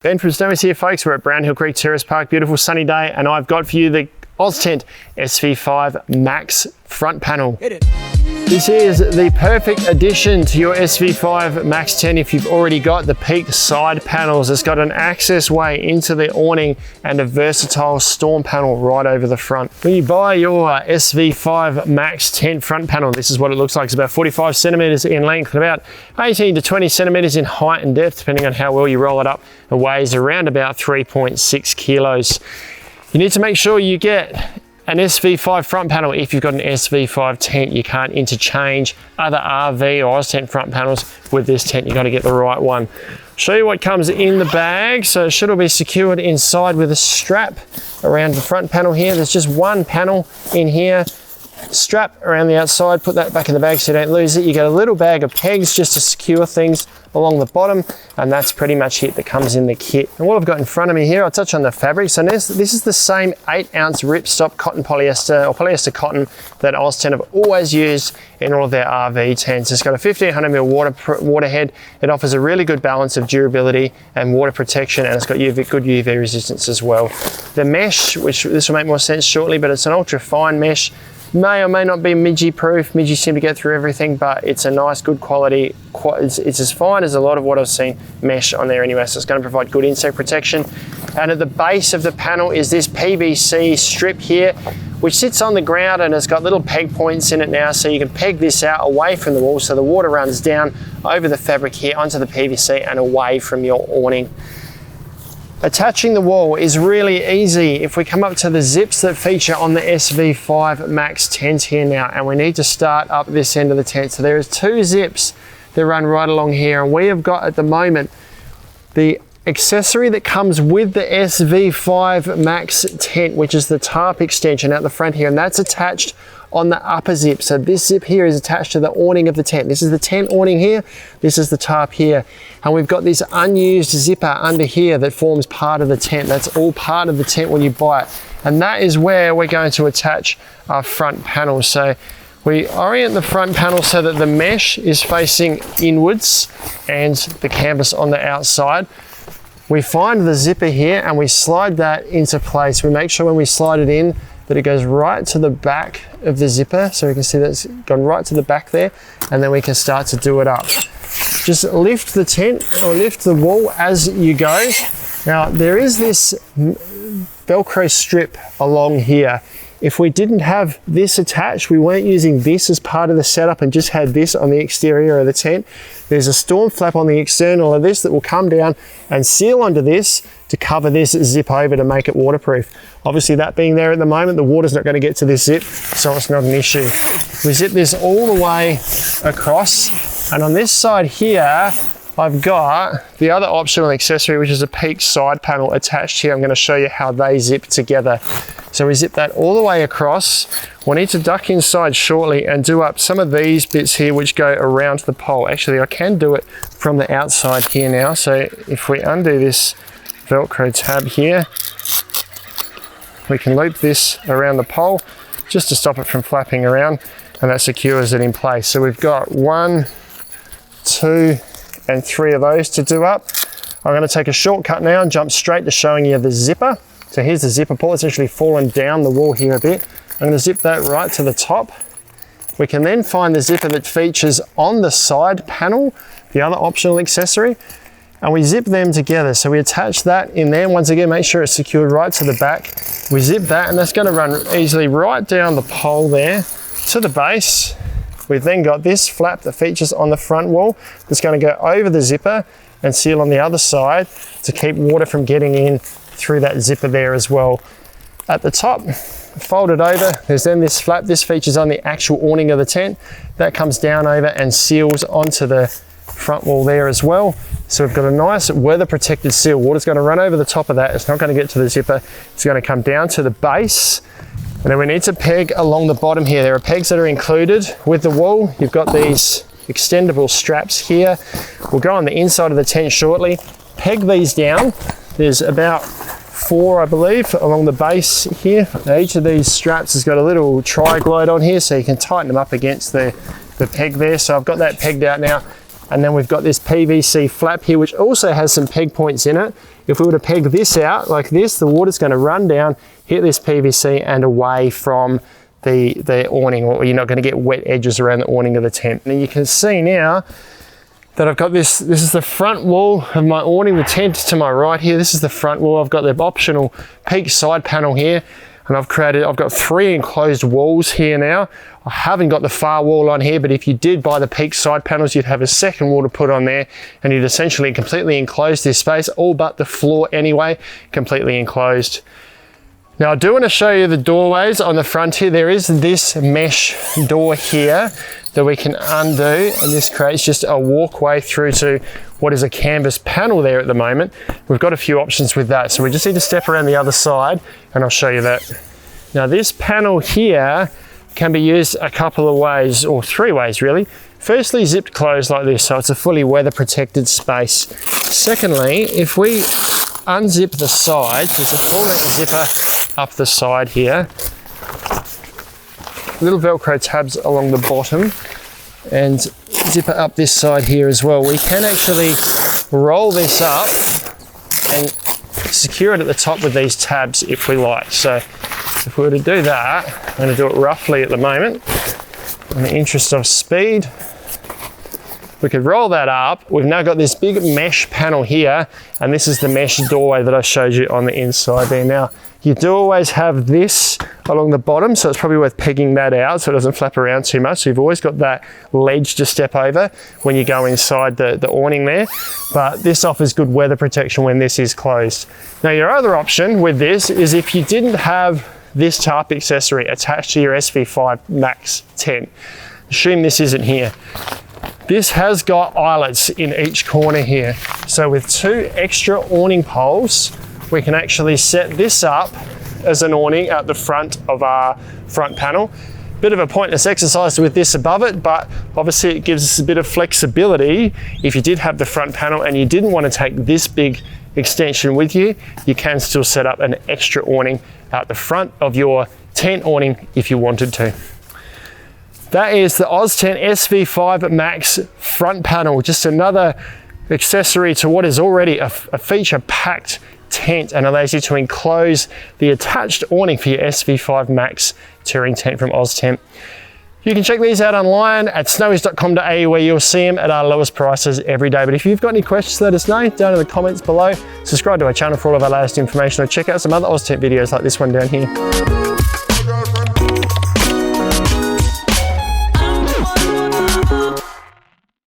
Ben from Stoneys here, folks. We're at Brownhill Creek Tourist Park. Beautiful sunny day, and I've got for you the Oztent SV-5 Max front panel. Hit it. This is the perfect addition to your SV-5 Max 10 if you've already got the peaked side panels. It's got an access way into the awning and a versatile storm panel right over the front. When you buy your SV-5 Max 10 front panel, this is what it looks like. It's about 45 centimeters in length and about 18 to 20 centimeters in height and depth, depending on how well you roll it up. It weighs around about 3.6 kilos. You need to make sure you get an SV-5 front panel. If you've got an SV-5 tent, you can't interchange other RV or Oztent front panels with this tent. You've got to get the right one. Show you what comes in the bag. So it should all be secured inside with a strap around the front panel here. There's just one panel in here. Strap around the outside, put that back in the bag so you don't lose it. You get a little bag of pegs just to secure things along the bottom, and that's pretty much it that comes in the kit. And what I've got in front of me here, I'll touch on the fabric. So this is the same 8-ounce ripstop cotton polyester or polyester cotton that Oztent have always used in all of their RV tents. It's got a 1500mm water head. It offers a really good balance of durability and water protection, and it's got good UV resistance as well. The mesh, which this will make more sense shortly, but it's an ultra fine mesh. May or may not be midgie proof. Midgie seem to get through everything, but it's a nice, good quality. It's as fine as a lot of what I've seen mesh on there anyway, so it's going to provide good insect protection. And at the base of the panel is this PVC strip here, which sits on the ground and it's got little peg points in it now, so you can peg this out away from the wall so the water runs down over the fabric here onto the PVC and away from your awning. Attaching the wall is really easy. If we come up to the zips that feature on the SV-5 Max tent here now, and we need to start up this end of the tent. So there is 2 zips that run right along here, and we have got at the moment the accessory that comes with the SV-5 Max tent, which is the tarp extension out the front here, and that's attached on the upper zip. So this zip here is attached to the awning of the tent. This is the tent awning here, this is the tarp here. And we've got this unused zipper under here that forms part of the tent. That's all part of the tent when you buy it. And that is where we're going to attach our front panel. So we orient the front panel so that the mesh is facing inwards and the canvas on the outside. We find the zipper here and we slide that into place. We make sure when we slide it in that it goes right to the back of the zipper. So we can see that it's gone right to the back there, and then we can start to do it up. Just lift the tent or lift the wall as you go. Now there is this Velcro strip along here. If we didn't have this attached, we weren't using this as part of the setup and just had this on the exterior of the tent, there's a storm flap on the external of this that will come down and seal onto this to cover this zip over to make it waterproof. Obviously that being there at the moment, the water's not going to get to this zip, so it's not an issue. We zip this all the way across, and on this side here, I've got the other optional accessory, which is a peaked side panel attached here. I'm going to show you how they zip together. So we zip that all the way across. We'll need to duck inside shortly and do up some of these bits here which go around the pole. Actually, I can do it from the outside here now. So if we undo this Velcro tab here, we can loop this around the pole just to stop it from flapping around, and that secures it in place. So we've got 1, 2, and 3 of those to do up. I'm going to take a shortcut now and jump straight to showing you the zipper. So here's the zipper pull. It's actually fallen down the wall here a bit. I'm going to zip that right to the top. We can then find the zipper that features on the side panel, the other optional accessory, and we zip them together. So we attach that in there. Once again, make sure it's secured right to the back. We zip that, and that's going to run easily right down the pole there to the base. We've then got this flap that features on the front wall that's going to go over the zipper and seal on the other side to keep water from getting in through that zipper there as well. At the top, fold it over, there's then this flap. This features on the actual awning of the tent. That comes down over and seals onto the front wall there as well. So we've got a nice weather protected seal. Water's going to run over the top of that. It's not going to get to the zipper. It's going to come down to the base. And then we need to peg along the bottom here. There are pegs that are included with the wall. You've got these extendable straps here. We'll go on the inside of the tent shortly. Peg these down. There's about 4, I believe, along the base here. Now each of these straps has got a little tri-glide on here, so you can tighten them up against the peg there. So I've got that pegged out now. And then we've got this PVC flap here, which also has some peg points in it. If we were to peg this out like this, the water's going to run down, hit this PVC and away from the awning, or you're not going to get wet edges around the awning of the tent. And you can see now that I've got this is the front wall of my awning, the tent to my right here. This is the front wall. I've got the optional peak side panel here, and I've got 3 enclosed walls here now. I haven't got the far wall on here, but if you did buy the peak side panels, you'd have a second wall to put on there, and you'd essentially completely enclose this space, all but the floor anyway, completely enclosed. Now I do want to show you the doorways on the front here. There is this mesh door here that we can undo, and this creates just a walkway through to what is a canvas panel there at the moment. We've got a few options with that, so we just need to step around the other side and I'll show you that. Now this panel here can be used a couple of ways, or 3 ways really. Firstly, zipped closed like this, so it's a fully weather protected space. Secondly, if we unzip the sides, there's a full-length zipper up the side here. Little Velcro tabs along the bottom, and zipper up this side here as well. We can actually roll this up and secure it at the top with these tabs if we like. So if we were to do that, I'm going to do it roughly at the moment in the interest of speed. We could roll that up. We've now got this big mesh panel here, and this is the mesh doorway that I showed you on the inside there. Now, you do always have this along the bottom, so it's probably worth pegging that out so it doesn't flap around too much. So you've always got that ledge to step over when you go inside the awning there, but this offers good weather protection when this is closed. Now, your other option with this is if you didn't have this tarp accessory attached to your SV-5 Max tent. Assume this isn't here. This has got eyelets in each corner here. So with 2 extra awning poles, we can actually set this up as an awning at the front of our front panel. Bit of a pointless exercise with this above it, but obviously it gives us a bit of flexibility. If you did have the front panel and you didn't want to take this big extension with you, you can still set up an extra awning out the front of your tent awning if you wanted to. That is the Oztent SV-5 Max front panel, just another accessory to what is already a feature-packed tent, and allows you to enclose the attached awning for your SV-5 Max touring tent from Oztent. You can check these out online at snowies.com.au, where you'll see them at our lowest prices every day. But if you've got any questions, let us know down in the comments below. Subscribe to our channel for all of our latest information, or check out some other Oztent videos like this one down here.